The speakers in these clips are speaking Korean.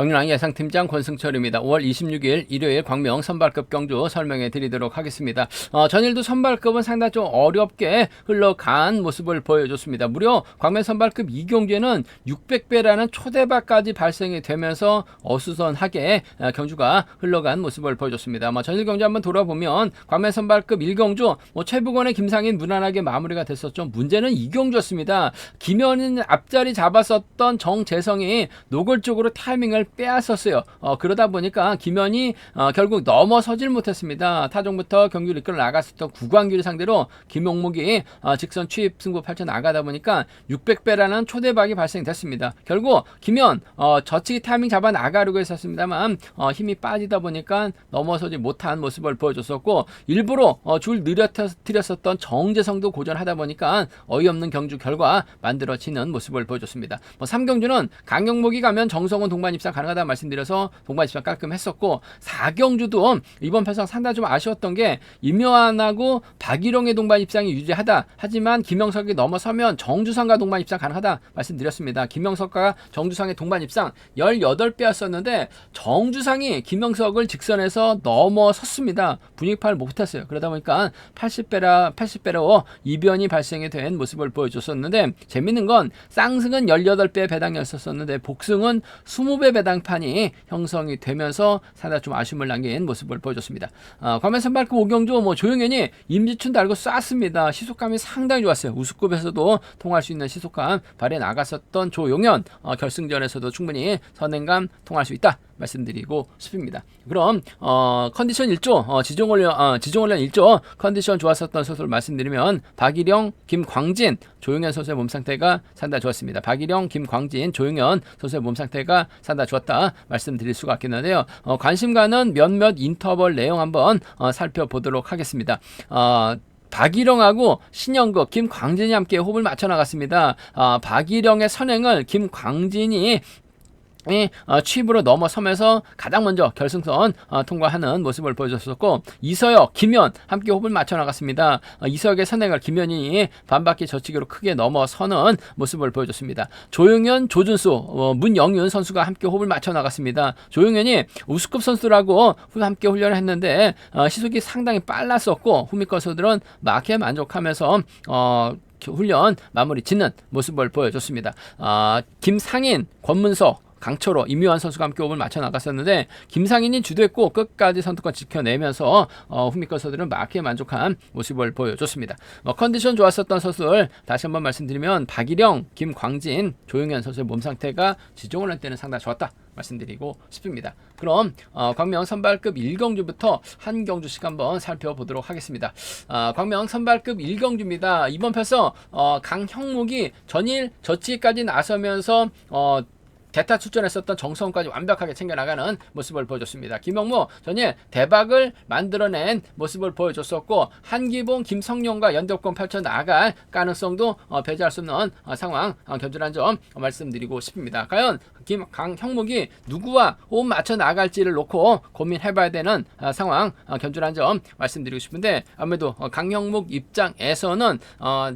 정윤왕 예상팀장 권승철입니다. 5월 26일 일요일 광명 선발급 경주 설명해 드리도록 하겠습니다. 전일도 선발급은 상당히 좀 어렵게 흘러간 모습을 보여줬습니다. 무려 광명 선발급 2경주에는 600배라는 초대박까지 발생이 되면서 어수선하게 경주가 흘러간 모습을 보여줬습니다. 전일 경주 한번 돌아보면 광명 선발급 1경주 최부건의 김상인 무난하게 마무리가 됐었죠. 문제는 2경주였습니다. 김현인 앞자리 잡았었던 정재성이 노골적으로 타이밍을 빼앗았어요. 그러다 보니까 김현이 결국 넘어서질 못했습니다. 타종부터 경기를 이끌어 나갔었던 구광규를 상대로 김용목이 직선 추입 승부 펼쳐 나가다 보니까 600배라는 초대박이 발생됐습니다. 결국 김현 저치기 타이밍 잡아 나가려고 했었습니다만 힘이 빠지다 보니까 넘어서지 못한 모습을 보여줬었고, 일부러 줄 느려뜨렸었던 정재성도 고전하다 보니까 어이없는 경주 결과 만들어지는 모습을 보여줬습니다. 3경주는 강영목이 가면 정성훈 동반 입상 가능하다 말씀드려서 동반 입상 깔끔했었고, 4경주도 이번 편성 상당히 좀 아쉬웠던 게 임요한하고 박일용의 동반 입상이 유지하다. 하지만 김영석이 넘어서면 정주성과 동반 입상 가능하다 말씀드렸습니다. 김영석과 정주성의 동반 입상 18배였었는데 정주성이 김영석을 직선에서 넘어섰습니다. 분위기 파악을 못했어요. 그러다 보니까 80배로 이변이 발생이 된 모습을 보여줬었는데, 재밌는 건 쌍승은 18배 배당이었었는데 복승은 20배 배당판이 형성이 되면서 상당히 좀 아쉬움을 남긴 모습을 보여줬습니다. 광명 선발급 5경주 조용현이 임지춘 달고 쐈습니다. 시속감이 상당히 좋았어요. 우수급에서도 통할 수 있는 시속감 발휘해 나갔었던 조용현, 결승전에서도 충분히 선행감 통할 수 있다 말씀드리고 싶습니다. 그럼 컨디션 1조, 지종훈련 1조 컨디션 좋았었던 선수를 말씀드리면 박일영, 김광진, 조용현 선수의 몸 상태가 상당히 좋았습니다. 박일영, 김광진, 조용현 선수의 몸 상태가 상당히 좋았다 말씀드릴 수가 있겠는데요. 관심 가는 몇몇 인터벌 내용 한번 살펴보도록 하겠습니다. 박일영하고 신영국, 김광진이 함께 호흡을 맞춰 나갔습니다. 박일영의 선행을 김광진이 취입으로 넘어서면서 가장 먼저 결승선 통과하는 모습을 보여줬었고, 이서혁, 김현 함께 호흡을 맞춰 나갔습니다. 이서혁의 선행을 김현이 반바퀴 저치기로 크게 넘어서는 모습을 보여줬습니다. 조용현, 조준수, 문영윤 선수가 함께 호흡을 맞춰 나갔습니다. 조용현이 우수급 선수라고 함께 훈련을 했는데 시속이 상당히 빨랐었고, 후미권 선수들은 막에 만족하면서 훈련 마무리 짓는 모습을 보여줬습니다. 김상인, 권문석, 강철호, 임요한 선수가 함께 호흡을 맞춰 나갔었는데 김상인이 주도했고 끝까지 선두권 지켜내면서 후미권 선수들은 마크에 만족한 모습을 보여줬습니다. 컨디션 좋았었던 선수들 다시 한번 말씀드리면 박일영, 김광진, 조용현 선수의 몸 상태가 지종훈련 때는 상당히 좋았다 말씀드리고 싶습니다. 그럼 광명 선발급 1경주부터 한 경주씩 한번 살펴보도록 하겠습니다. 광명 선발급 1경주입니다. 이번 편서 강형목이 전일 저치기까지 나서면서 대타 출전했었던 정성훈까지 완벽하게 챙겨나가는 모습을 보여줬습니다. 김영무 전일 대박을 만들어낸 모습을 보여줬었고, 한기봉, 김성룡과 연대권 펼쳐나갈 가능성도 배제할 수 없는 상황 견주란 점 말씀드리고 싶습니다. 과연 강형목이 누구와 호흡 맞춰 나갈지를 놓고 고민해봐야 되는 상황 견주란 점 말씀드리고 싶은데, 아무래도 강형목 입장에서는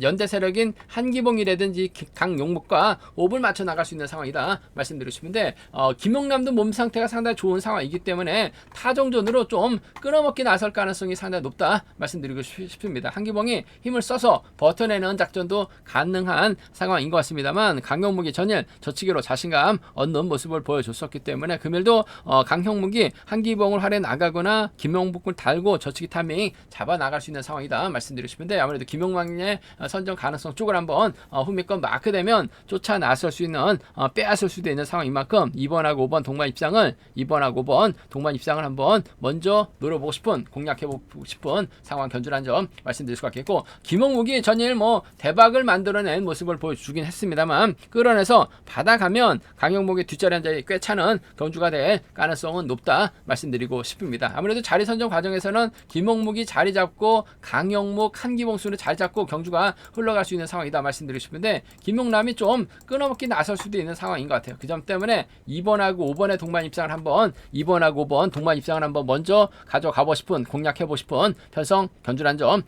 연대 세력인 한기봉이라든지 강용목과 호흡을 맞춰 나갈 수 있는 상황이다 말씀드리고 싶은데, 김용남도 몸 상태가 상당히 좋은 상황이기 때문에 타정전으로 좀 끊어먹기 나설 가능성이 상당히 높다 말씀드리고 싶습니다. 한기봉이 힘을 써서 버텨내는 작전도 가능한 상황인 것 같습니다만, 강용목이 전일 저치기로 자신감 얻는 모습을 보여줬었기 때문에 금일도 강형목이 한기봉을 활에 나가거나 김용복을 달고 저치기 타이밍 잡아 나갈 수 있는 상황이다 말씀드리고 싶은데, 아무래도 김용만의 선정 가능성 쪽을 한번 후미권 마크되면 쫓아 나설 수 있는 빼앗을 수도 있는 상황인 만큼 2번하고 5번 동반 입상을 한번 먼저 노려보고 싶은, 공략해보고 싶은 상황 견주란 점 말씀드릴 수가 있겠고, 김용묵이 전일 대박을 만들어낸 모습을 보여주긴 했습니다만 끌어내서 받아가면 강용목의 뒷자리 한 자리 꽤 차는 경주가 될 가능성은 높다 말씀드리고 싶습니다. 아무래도 자리 선정 과정에서는 김용묵이 자리 잡고 강용목, 한기봉 수는 자리 잡고 경주가 흘러갈 수 있는 상황이다 말씀드리고 싶은데, 김용남이 좀 끊어먹기 나설 수도 있는 상황인 것 같아요. 그 점 때문에 2번하고 5번의 동반 입장을 한번 2번하고 5번 동반 입장을 한번 먼저 가져가고 싶은 공략해보고 싶은 편성 견주란 점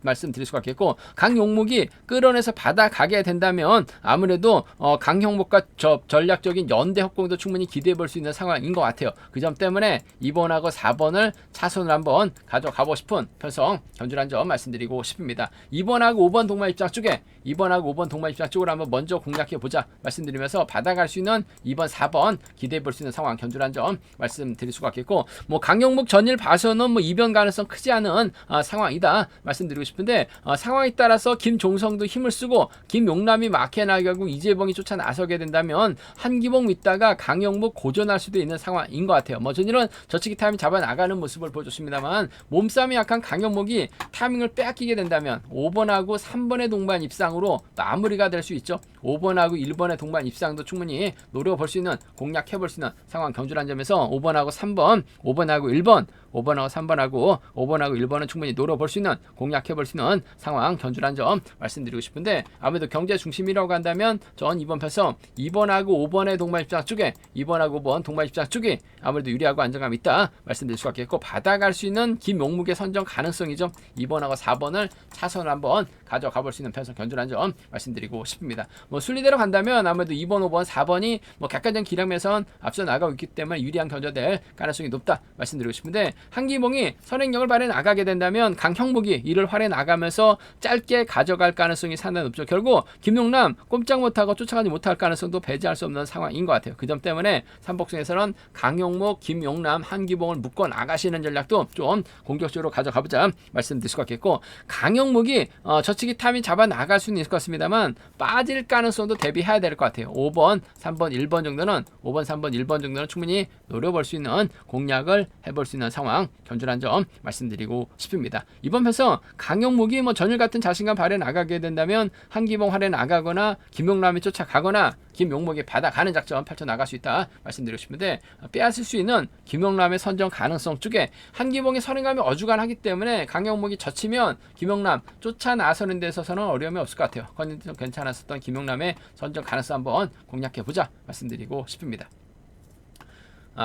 말씀드릴 수가 있겠고, 강 종목이 끌어내서 받아가게 된다면 아무래도 강 종목과 전략적인 연대 협공도 충분히 기대해볼 수 있는 상황인 것 같아요. 그 점 때문에 2번하고 4번을 차선으로 한번 가져가고 싶은 편성 견주란 점 말씀드리고 싶습니다. 2번하고 5번 동반 입장 쪽에 2번하고 5번 동반 입장 쪽으로 한번 먼저 공략해보자 말씀드리면서 받아갈 수 있는 2번, 4번 기대해볼 수 있는 상황 견주란 점 말씀드릴 수가 있겠고, 뭐 강영목 전일 봐서는 뭐 이변 가능성 크지 않은 상황이다 말씀드리고 싶은데, 상황에 따라서 김종성도 힘을 쓰고 김용남이 마케 나가고 이재봉이 쫓아 나서게 된다면 한기봉 믿다가 강영목 고전할 수도 있는 상황인 것 같아요. 뭐 전일은 저치기 타이밍 잡아 나가는 모습을 보여줬습니다만, 몸싸움이 약한 강영목이 타이밍을 빼앗기게 된다면 5번하고 3번의 동반 입상으로 마무리가 될 수 있죠. 5번하고 1번의 동반 입상도 충분히 노려볼 수 있는, 공략해볼 수 있는 상황 견주란 점에서 5번하고 3번, 5번하고 1번, 5번하고 3번하고 5번하고 1번은 충분히 노려볼 수 있는, 공략해볼 수 있는 상황 견주란 점 말씀드리고 싶은데, 아무래도 경제 중심이라고 한다면 전 이번 편성 2번하고 5번의 동반 입장 쪽에 2번하고 5번 동반 입장 쪽이 아무래도 유리하고 안정감이 있다 말씀드릴 수가 있겠고, 받아갈 수 있는 김용묵의 선정 가능성이죠. 2번하고 4번을 차선을 한번 가져가볼 수 있는 편성 견주란 점 말씀드리고 싶습니다. 뭐 순리대로 간다면 아무래도 2번, 5번, 4번이 뭐 객관적인 기량에선 앞서 나가고 있기 때문에 유리한 견저될 가능성이 높다 말씀드리고 싶은데, 한기봉이 선행력을 발휘해 나가게 된다면 강형목이 이를 활용해 나가면서 짧게 가져갈 가능성이 상당히 높죠. 결국 김용남 꼼짝 못하고 쫓아가지 못할 가능성도 배제할 수 없는 상황인 것 같아요. 그 점 때문에 삼복승에서는 강용목, 김용남, 한기봉을 묶어 나가시는 전략도 좀 공격적으로 가져가보자 말씀드릴 수가 있겠고, 강용목이 저치기 타이밍 잡아 나갈 수는 있을 것 같습니다만 빠질 가능성도 대비해야 될 것 같아요. 5번, 3번, 1번 정도는 5번, 3번, 1번 정도는 충분히 노려볼 수 있는, 공략을 해볼 수 있는 상황 견주란 점 말씀드리고 싶습니다. 이번 편성 강용목이 뭐 전일 같은 자신감 발휘해 나가게 된다면 한기봉 활에 나가거나 김용남이 쫓아가거나 김용목이 받아가는 작전 펼쳐 나갈 수 있다 말씀드리고 싶은데, 빼앗을 수 있는 김용남의 선정 가능성 쪽에 한기봉의 선행감이 어중간하기 때문에 강용목이 젖히면 김용남 쫓아 나서는 데 있어서는 어려움이 없을 것 같아요. 컨디션 괜찮았었던 김용남의 선정 가능성 한번 공략해보자 말씀드리고 싶습니다.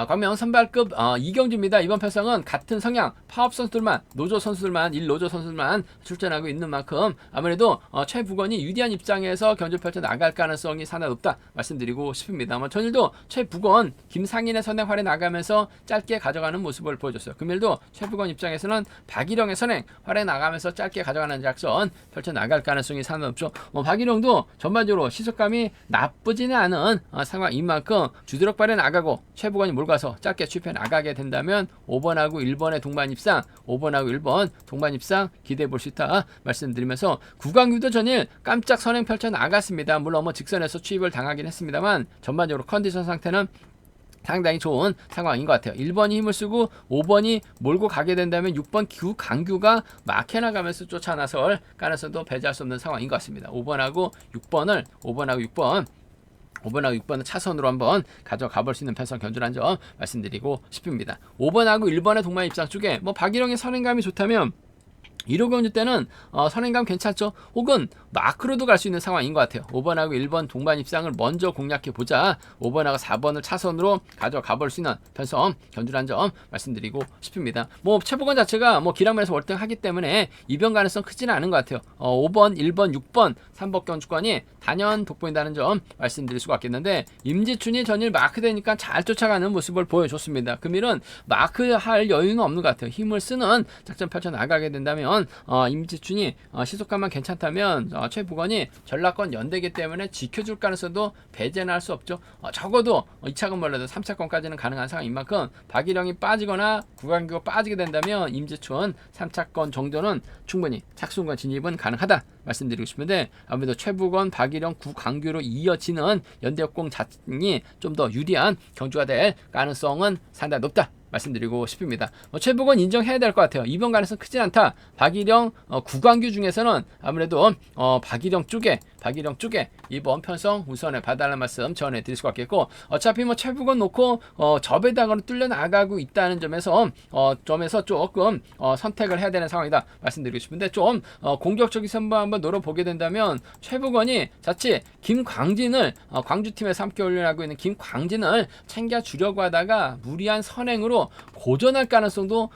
광명 선발급 이경주입니다. 이번 편성은 같은 성향 파업 선수들만, 노조 선수들만, 1노조 선수들만 출전하고 있는 만큼 아무래도 최북원이 유리한 입장에서 견주 펼쳐 나갈 가능성이 상당히 높다 말씀드리고 싶습니다. 전일도 최북원, 김상인의 선행 활에 나가면서 짧게 가져가는 모습을 보여줬어요. 금일도 최북원 입장에서는 박일영의 선행 활에 나가면서 짧게 가져가는 작전 펼쳐 나갈 가능성이 상당히 높죠. 박일영도 전반적으로 시속감이 나쁘지는 않은 상황인 만큼 주드럭 발에 나가고 최북원이 가서 짧게 추입해 나가게 된다면 5번하고 1번의 동반 입상, 5번하고 1번 동반 입상 기대해 볼 수 있다 말씀드리면서, 구강규도 전일 깜짝 선행 펼쳐 나갔습니다. 물론 뭐 직선에서 추입을 당하긴 했습니다만 전반적으로 컨디션 상태는 상당히 좋은 상황인 것 같아요. 1번이 힘을 쓰고 5번이 몰고 가게 된다면 6번 강규가 막혀 나가면서 쫓아 나설 가능성도 배제할 수 없는 상황인 것 같습니다. 5번하고 6번은 차선으로 한번 가져가 볼 수 있는 편성 견주란 점 말씀드리고 싶습니다. 5번하고 1번의 동반 입장 쪽에 뭐 박일영의 선행감이 좋다면 1호 경주 때는 선행감 괜찮죠? 혹은 마크로도 갈 수 있는 상황인 것 같아요. 5번하고 1번 동반 입상을 먼저 공략해보자, 5번하고 4번을 차선으로 가져가 볼 수 있는 편성 견주란 점 말씀드리고 싶습니다. 뭐 최북원 자체가 뭐 기량면에서 월등하기 때문에 이변 가능성 크지는 않은 것 같아요. 5번, 1번, 6번 3번 경주권이 단연 돋보인다는 점 말씀드릴 수가 있겠는데, 임지춘이 전일 마크되니까 잘 쫓아가는 모습을 보여줬습니다. 금일은 마크할 여유는 없는 것 같아요. 힘을 쓰는 작전 펼쳐 나가게 된다면 임지춘이 시속감만 괜찮다면 최북원이 전라권 연대기 때문에 지켜줄 가능성도 배제는 할 수 없죠. 적어도 2차권 몰라도 3차권까지는 가능한 상황인 만큼 박일영이 빠지거나 구강규가 빠지게 된다면 임지춘 3차권 정도는 충분히 착순권 진입은 가능하다 말씀드리고 싶은데, 아무래도 최북원, 박일영, 구강규로 이어지는 연대역공 자칭이 좀 더 유리한 경주가 될 가능성은 상당히 높다 말씀드리고 싶습니다. 최북원 인정해야 될 것 같아요. 이번 가능성 크진 않다. 박일영, 구강규 중에서는 아무래도 박일영 쪽에 박일영 쪽에 이번 편성 우선에 봐달라는 말씀 전해드릴 수가 있겠고, 어차피 뭐 최북원 놓고 저배당으로 뚫려 나가고 있다는 점에서 조금 선택을 해야 되는 상황이다 말씀드리고 싶은데, 좀 공격적인 선발 한번 노려보게 된다면 최북원이 자칫 김광진을 광주팀에서 함께 훈련하고 있는 김광진을 챙겨주려고 하다가 무리한 선행으로 고전할 가능성도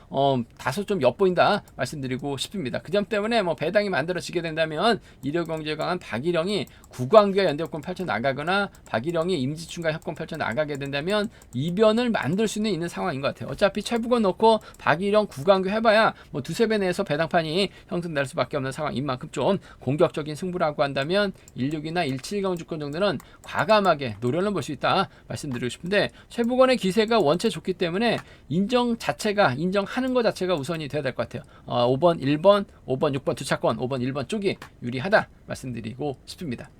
다소 좀 엿보인다 말씀드리고 싶습니다. 그 점 때문에 뭐 배당이 만들어지게 된다면 이력경제에 강한 박일영이 구광규와 연대협공 펼쳐나가거나 박일영이 임지춘과 협공 펼쳐나가게 된다면 이변을 만들 수는 있는 상황인 것 같아요. 어차피 최북원 놓고 박일영, 구광규 해봐야 뭐 두세 배 내에서 배당판이 형성될 수밖에 없는 상황인 만큼 좀 공격적인 승부라고 한다면 16이나 17경주권 정도는 과감하게 노려는 볼 수 있다 말씀드리고 싶은데, 최북원의 기세가 원체 좋기 때문에 인정하는 것 자체가 우선이 돼야 될 것 같아요. 5번, 1번, 5번, 6번 두 차권, 5번, 1번 쪽이 유리하다 말씀드리고 싶습니다.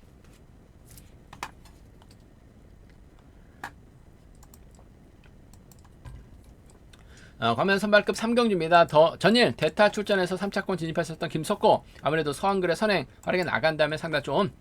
과면 선발급 3경주입니다. 전일 대타 출전해서 3차권 진입했었던 김석호, 아무래도 서한글의 선행 활약에 나간다면 상당히 좀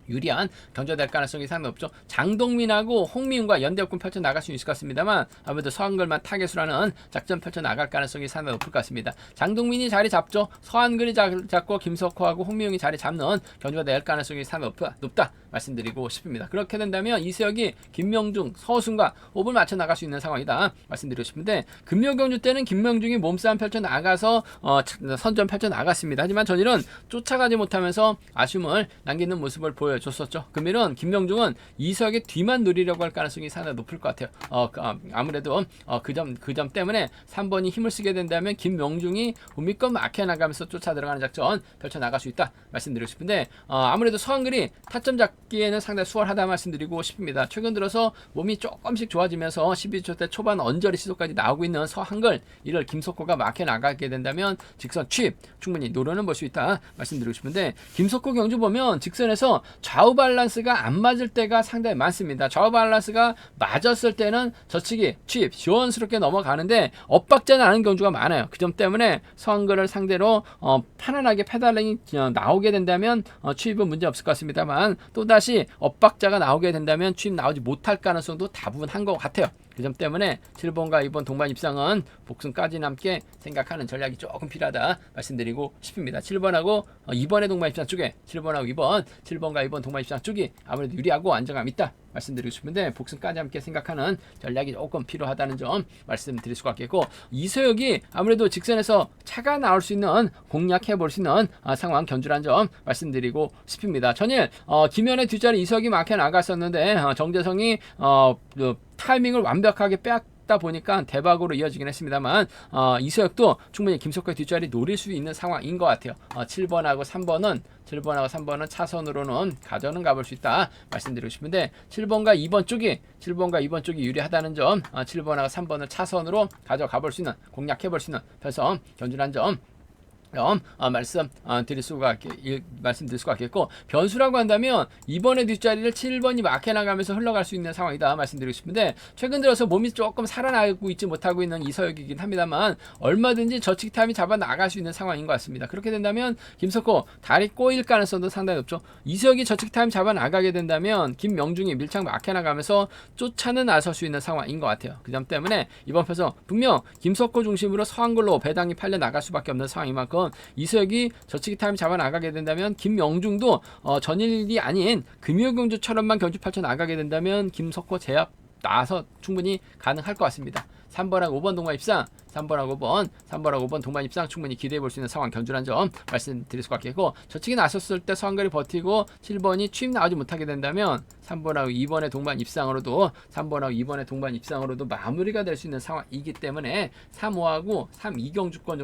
유리한 경주될 가능성이 상당히 높죠. 장동민하고 홍미훈과 연대협군 펼쳐나갈 수 있을 것 같습니다만, 아무래도 서한글만 타겟으로 하는 작전 펼쳐나갈 가능성이 상당히 높을 것 같습니다. 장동민이 자리 잡죠. 서한글이 잡고 김석호하고 홍미훈이 자리 잡는 경주가 될 가능성이 상당히 높다 말씀드리고 싶습니다. 그렇게 된다면 이세혁이 김명중, 서순과 호흡을 맞춰 나갈 수 있는 상황이다 말씀드리고 싶은데, 금요경주 때는 김명중이 몸싸움 펼쳐 나가서 선전 펼쳐 나갔습니다. 하지만 전일은 쫓아가지 못하면서 아쉬움을 남기는 모습을 보여줬었죠. 금일은 김명중은 이세혁의 뒤만 노리려고 할 가능성이 상당히 높을 것 같아요. 아무래도 그 점 때문에 3번이 힘을 쓰게 된다면 김명중이 우미권 막혀 나가면서 쫓아 들어가는 작전 펼쳐 나갈 수 있다 말씀드리고 싶은데, 아무래도 서한글이 타점 잡기에는 상당히 수월하다 말씀드리고 싶습니다. 최근 들어서 몸이 조금씩 좋아지면서 12초 때 초반 언저리 시도까지 나오고 있는 서한글, 이를 김석호가 막혀 나가게 된다면 직선 취입 충분히 노려는 볼 수 있다 말씀드리고 싶은데, 김석호 경주 보면 직선에서 좌우 밸런스가 안 맞을 때가 상당히 많습니다. 좌우 밸런스가 맞았을 때는 저치기 취입 시원스럽게 넘어가는데 엇박자 나는 경주가 많아요. 그 점 때문에 서한글을 상대로 편안하게 페달링이 나오게 된다면 취입은 문제 없을 것 같습니다만, 또다시 엇박자가 나오게 된다면 취입 나오지 못할 가능성도 다분한 것 같아요. 그 점 때문에 7번과 2번 동반 입상은 복승까지 남게 생각하는 전략이 조금 필요하다 말씀드리고 싶습니다. 7번하고 2번의 동반 입상 쪽에 7번과 2번 동반 입상 쪽이 아무래도 유리하고 안정감 있다 말씀드리고 싶은데, 복승까지 함께 생각하는 전략이 조금 필요하다는 점 말씀드릴 수가 있겠고, 이세혁이 아무래도 직선에서 차가 나올 수 있는 공략해 볼 수 있는 상황 견주라는 점 말씀드리고 싶습니다. 전일 김현의 뒷자리 이세혁이 막혀 나갔었는데 정재성이 타이밍을 완벽하게 뺐다 보니까 대박으로 이어지긴 했습니다만, 이세혁도 충분히 김석호의 뒷자리 노릴 수 있는 상황인 것 같아요. 7번하고 3번은 차선으로는 가져는 가볼 수 있다 말씀드리고 싶은데, 7번과 2번 쪽이 유리하다는 점, 7번하고 3번을 차선으로 가져가볼 수 있는, 공략해볼 수 있는 편성 견주라는 점 말씀드릴 수가 있겠고, 변수라고 한다면 이번의 뒷자리를 7번이 막혀 나가면서 흘러갈 수 있는 상황이다 말씀드리고 싶은데, 최근 들어서 몸이 조금 살아나고 있지 못하고 있는 이서혁이긴 합니다만 얼마든지 저치기 타임이 잡아 나갈 수 있는 상황인 것 같습니다. 그렇게 된다면 김석호 다리 꼬일 가능성도 상당히 높죠. 이서혁이 저치기 타임 잡아 나가게 된다면 김명중이 밀착 막혀 나가면서 쫓아는 나설 수 있는 상황인 것 같아요. 그 점 때문에 이번 편서 분명 김석호 중심으로 서한글로 배당이 팔려 나갈 수밖에 없는 상황인 만큼, 이세혁이 저치기 타임 잡아 나가게 된다면 김명중도 전일이 아닌 금요경주처럼만 경주 펼쳐 나가게 된다면 김석호 제압 나서 충분히 가능할 것 같습니다. 3번하고 5번 동반 입상, 3번하고 5번 동반 입상 충분히 기대해 볼 수 있는 상황 견주라는 점 말씀드릴 수가 있겠고, 저치기 나섰을 때 서한글이 버티고 7번이 취임 나오지 못하게 된다면 3번하고 2번의 동반 입상으로도 마무리가 될 수 있는 상황이기 때문에 3-5하고 3-2경주권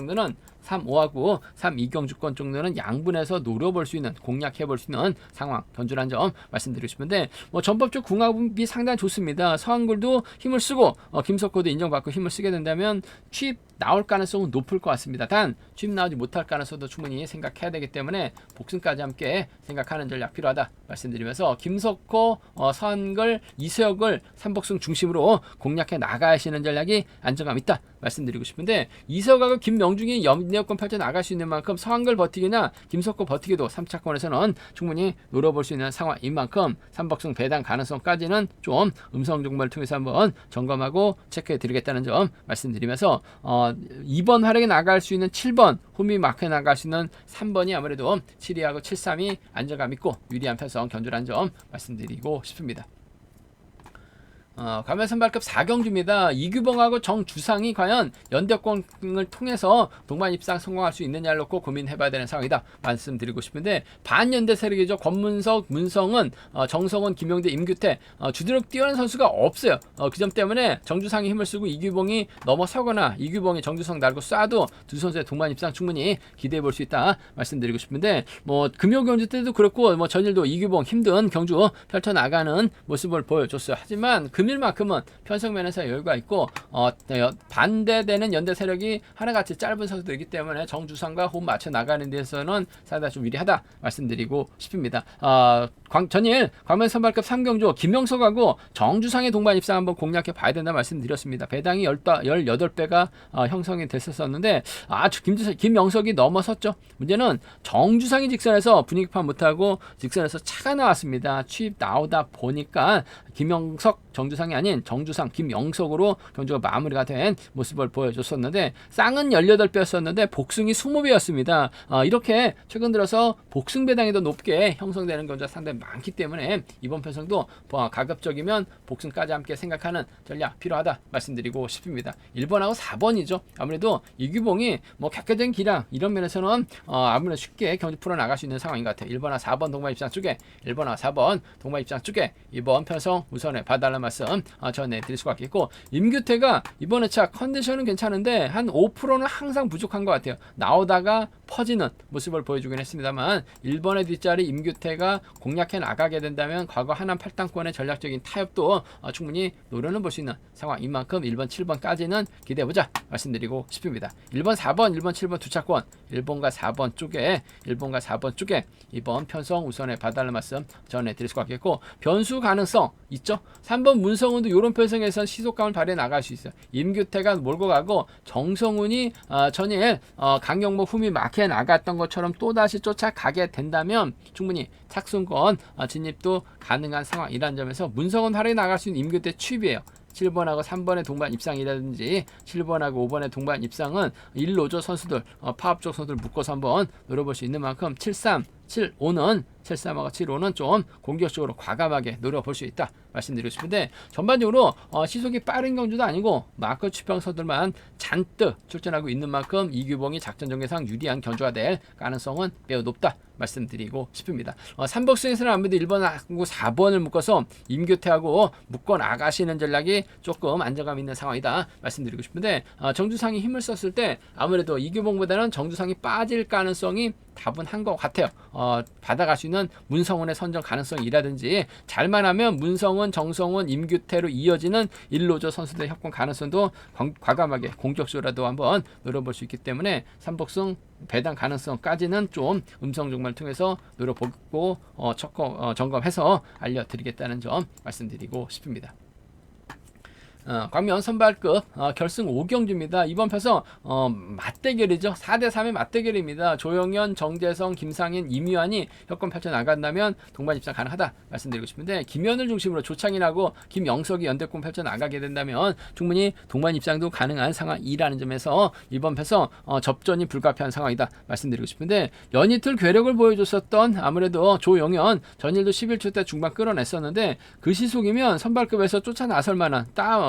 정도는 양분해서 노려볼 수 있는, 공략해볼 수 있는 상황 견주라는 점 말씀드리고 싶은데, 전법적 궁합이 상당히 좋습니다. 서한글도 힘을 쓰고 김석호도 인정받고 힘을 쓰게 된다면 취입 나올 가능성은 높을 것 같습니다. 단 취입 나오지 못할 가능성도 충분히 생각해야 되기 때문에 복승까지 함께 생각하는 전략 필요하다 말씀드리면서, 김석호, 서한글, 이세혁을 3복승 중심으로 공략해 나가시는 전략이 안정감 있다 말씀드리고 싶은데 이석하고 김명중이 연대권 펼쳐 나갈 수 있는 만큼 서한글 버티기나 김석호 버티기도 3차권에서는 충분히 노려볼 수 있는 상황인 만큼 삼박승 배당 가능성까지는 좀 음성 정보를 통해서 한번 점검하고 체크해 드리겠다는 점 말씀드리면서 2번 활약에 나갈 수 있는 7번 홈이 마크에 나갈 수 있는 3번이 아무래도 7위하고 7-3이 안정감 있고 유리한 편성 견주라는 점 말씀드리고 싶습니다. 과면 선발급 4경주입니다. 이규봉하고 정주상이 과연 연대권을 통해서 동반 입상 성공할 수 있느냐를 놓고 고민해봐야 되는 상황이다 말씀드리고 싶은데 반연대 세력이죠. 권문석, 문성은, 정성원, 김용대, 임규태 주드력 뛰어난 선수가 없어요. 그 점 때문에 정주상이 힘을 쓰고 이규봉이 넘어서거나 이규봉이 정주상 날고 쏴도 두 선수의 동반 입상 충분히 기대해볼 수 있다 말씀드리고 싶은데 금요 경주 때도 그렇고 전일도 이규봉 힘든 경주 펼쳐나가는 모습을 보여줬어요. 하지만 금일만큼은 편성면에서 여유가 있고 반대되는 연대 세력이 하나같이 짧은 선수들이기 때문에 정주상과 호흡 맞춰 나가는 데서는 상당히 좀 유리하다 말씀드리고 싶습니다. 전일 광면 선발급 3경주 김명석하고 정주상의 동반 입상 한번 공략해 봐야 된다 말씀드렸습니다. 배당이 18배가 형성이 됐었는데 김명석이 넘어섰죠. 문제는 정주상이 직선에서 분위기 파 못하고 직선에서 차가 나왔습니다. 취입 나오다 보니까 김명석 정주상이 아닌 정주상 김영석으로 경주가 마무리가 된 모습을 보여줬었는데 쌍은 18배였었는데 복승이 20배였습니다. 이렇게 최근 들어서 복승 배당이 더 높게 형성되는 경주가 상당히 많기 때문에 이번 편성도 가급적이면 복승까지 함께 생각하는 전략 필요하다 말씀드리고 싶습니다. 1번하고 4번이죠. 아무래도 이규봉이 객관적인 기량 이런 면에서는 아무래도 쉽게 경주 풀어나갈 수 있는 상황인 것 같아요. 1번하고 4번 동반 입상 쪽에 1번하고 4번 동반 입상 쪽에 이번 편성 우선에 봐달라는 말씀 전해드릴 수가 있겠고 임규태가 이번에 차 컨디션은 괜찮은데 한 5%는 항상 부족한 것 같아요. 나오다가 퍼지는 모습을 보여주긴 했습니다만 1번의 뒷자리 임규태가 공략해 나가게 된다면 과거 하남 8당권의 전략적인 타협도 충분히 노려는 볼 수 있는 상황인 만큼 1번 7번까지는 기대해보자 말씀드리고 싶습니다. 1번 4번 1번 7번 두 차권 1번과 4번 쪽에 이번 편성 우선에 봐달라는 말씀 전해드릴 수가 있겠고 변수 가능성 있죠. 3번 문성훈도 이런 편성에서 시속감을 발휘해 나갈 수 있어요. 임규태가 몰고 가고 정성훈이 전일 강경목 흠이 막혀 나갔던 것처럼 또다시 쫓아가게 된다면 충분히 착순권 진입도 가능한 상황이라는 점에서 문성훈 활약해 나갈 수 있는 임규태 취입이에요. 7번하고 3번의 동반 입상이라든지 7번하고 5번의 동반 입상은 1로조 선수들 파업 쪽 선수들 묶어서 한번 노려볼 수 있는 만큼 7-3, 7-5는 7-3하고 7-5는 좀 공격적으로 과감하게 노려볼 수 있다 말씀드리고 싶은데 전반적으로 시속이 빠른 경주도 아니고 마크 취평선들만 잔뜩 출전하고 있는 만큼 이규봉이 작전 전개상 유리한 경주가 될 가능성은 매우 높다 말씀드리고 싶습니다. 3복승에서는 아무래도 1번하고 4번을 묶어서 임규태하고 묶어 나가시는 전략이 조금 안정감 있는 상황이다 말씀드리고 싶은데 정주상이 힘을 썼을 때 아무래도 이규봉보다는 정주상이 빠질 가능성이 다분한 것 같아요. 받아갈 수 있는 문성훈의 선정 가능성이라든지 잘만 하면 문성훈, 정성훈, 임규태로 이어지는 1로조 선수들의 협공 가능성도 과감하게 공격적으로라도 한번 노려볼 수 있기 때문에 3복승 배당 가능성까지는 좀 음성 정보를 통해서 노려보고 점검해서 알려드리겠다는 점 말씀드리고 싶습니다. 광면 선발급 결승 5경주입니다. 이번 편성 맞대결이죠. 4대3의 맞대결입니다. 조영현, 정재성, 김상인, 임유한이 협권 펼쳐 나간다면 동반 입상 가능하다 말씀드리고 싶은데 김현을 중심으로 조창인하고 김영석이 연대권 펼쳐 나가게 된다면 충분히 동반 입상도 가능한 상황이라는 점에서 이번 편성 접전이 불가피한 상황이다 말씀드리고 싶은데 연이틀 괴력을 보여줬었던 아무래도 조영현 전일도 11초 때 중반 끌어냈었는데 그 시속이면 선발급에서 쫓아 나설 만한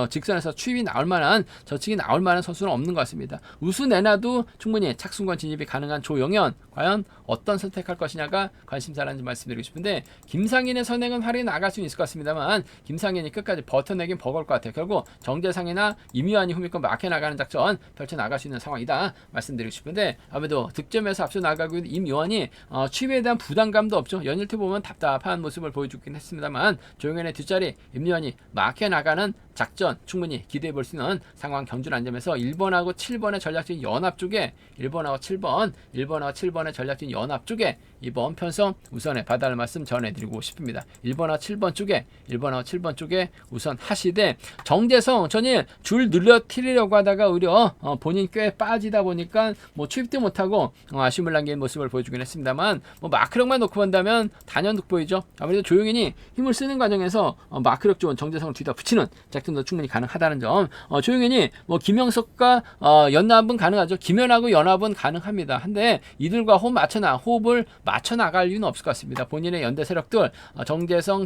직선에서 추입이 나올 만한 저측이 나올 만한 선수는 없는 것 같습니다. 우수 내놔도 충분히 착순권 진입이 가능한 조영현 과연 어떤 선택할 것이냐가 관심사라는 점 말씀드리고 싶은데 김상인의 선행은 활이 나갈 수 있을 것 같습니다만 김상인이 끝까지 버텨내긴 버거울 것 같아요. 결국 정재상이나 임유한이 후미권 막혀 나가는 작전 펼쳐 나갈 수 있는 상황이다 말씀드리고 싶은데 아무래도 득점에서 앞서 나가고 있는 임유한이 추입에 대한 부담감도 없죠. 연일태 보면 답답한 모습을 보여주긴 했습니다만 조영현의 뒷자리 임유한이 막혀 나가는 작전 충분히 기대해 볼 수 있는 상황 경주라는 점에서 1번하고 7번의 전략적인 연합 쪽에 1번하고 7번의 전략적인 연합 쪽에 이번 편성 우선에 봐달라는 말씀 전해드리고 싶습니다. 1번하고 7번 쪽에 우선 하시되 정재성 전일 줄 늘려트리려고 하다가 오히려 본인 꽤 빠지다 보니까 뭐 투입도 못하고 아쉬움을 남긴 모습을 보여주긴 했습니다만 뭐 마크력만 놓고 본다면 단연 돋보이죠. 아무래도 조용인이 힘을 쓰는 과정에서 마크력 좋은 정재성을 뒤다 붙이는 작전도 충분히 가능하다는 점. 조용인이 뭐 김영석과 연합은 가능하죠. 김연하고 연합은 가능합니다. 한데 이들과 호흡을 맞춰 나갈 이유는 없을 것 같습니다. 본인의 연대 세력들 정재성,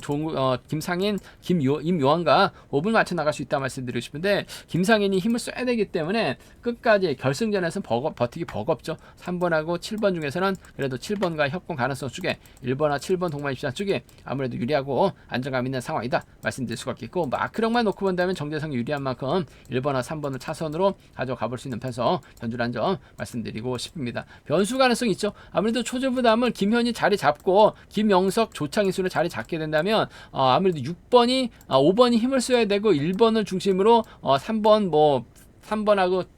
김상인, 임요한과 호흡을 맞춰 나갈 수 있다 말씀드리고 싶은데 김상인이 힘을 써야 되기 때문에 끝까지 결승전에서는 버티기 버겁죠. 3번하고 7번 중에서는 그래도 7번과 협공 가능성 쪽에 1번과 7번 동반 입장 쪽에 아무래도 유리하고 안정감 있는 상황이다 말씀드릴 수가 있겠고 마크력만 놓고 본다면 정재성이 유리한 만큼 1번과 3번을 차선으로 가져가 볼 수 있는 편성 견주란 점 말씀드리고 싶습니다. 변수 가능성이 있죠. 아무래도 초저부담을 김현이 자리 잡고 김영석, 조창희 수를 자리 잡게 된다면 아무래도 5번이 힘을 써야 되고 1번을 중심으로 3번하고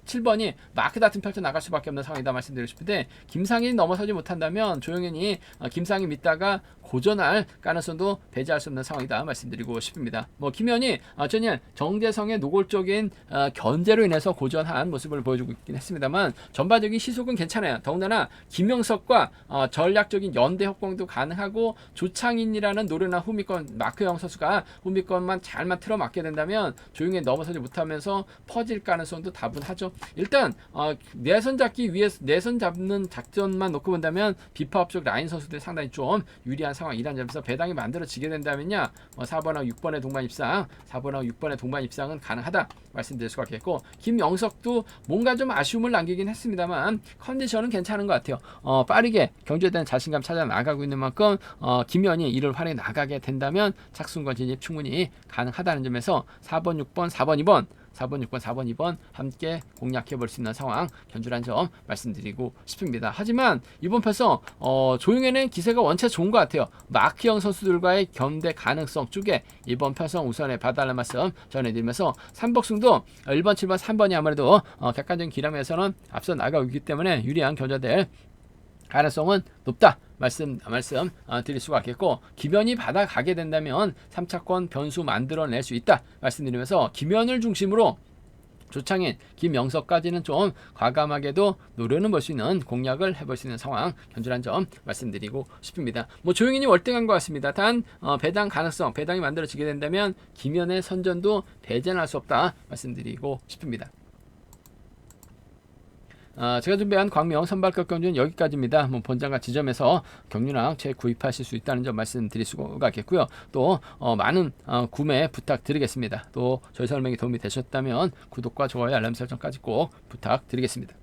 7번이 마크 다툼 펼쳐 나갈 수밖에 없는 상황이다 말씀드리고 싶은데 김상인이 넘어서지 못한다면 조용현이 김상인 믿다가 고전할 가능성도 배제할 수 없는 상황이다 말씀드리고 싶습니다. 뭐 김현이 전일 정재성의 노골적인 견제로 인해서 고전한 모습을 보여주고 있긴 했습니다만 전반적인 시속은 괜찮아요. 더군다나 김영석과 전략적인 연대 협공도 가능하고 조창인이라는 노련한 후미권 마크형 선수가 후미권만 잘만 틀어막게 된다면 조용히 넘어서지 못하면서 퍼질 가능성도 다분하죠. 일단 내선 잡는 작전만 놓고 본다면 비파업 쪽 라인 선수들이 상당히 좀 유리한 상황이라는 점에서 배당이 만들어지게 된다면요 4번하고 6번의 동반 입상은 가능하다 말씀드릴 수가 있겠고 김영석도 뭔가 좀 아쉬움을 남기긴 했습니다만 컨디션은 괜찮은 것 같아요. 빠르게 경주에 대한 자신감 찾아 나가고 있는 만큼 김현이 이를 활용해 나가게 된다면 착순권 진입 충분히 가능하다는 점에서 4번 6번 4번 2번 함께 공략해 볼 수 있는 상황 견주란 점 말씀드리고 싶습니다. 하지만 이번 편성 조용현의 기세가 원체 좋은 것 같아요. 마크형 선수들과의 견대 가능성 쪽에 이번 편성 우선에 봐달라는 말씀 전해드리면서 삼복승도 1번, 7번, 3번이 아무래도 객관적인 기량에서는 앞서 나가고 있기 때문에 유리한 견자될 가능성은 높다 말씀 드릴 수가 있겠고 김현이 받아가게 된다면 3차권 변수 만들어낼 수 있다 말씀드리면서 김현을 중심으로 조창인, 김영석까지는 좀 과감하게도 노려는 볼 수 있는 공략을 해볼 수 있는 상황 견주란 점 말씀드리고 싶습니다. 뭐 조용인이 월등한 것 같습니다. 단 배당이 만들어지게 된다면 김현의 선전도 배제할 수 없다 말씀드리고 싶습니다. 제가 준비한 광명 선발급 경주는 여기까지입니다. 뭐 본장과 지점에서 경륜왕 재구입하실 수 있다는 점 말씀드릴 수가 있겠고요. 또 많은 구매 부탁드리겠습니다. 또 저희 설명이 도움이 되셨다면 구독과 좋아요, 알람 설정까지 꼭 부탁드리겠습니다.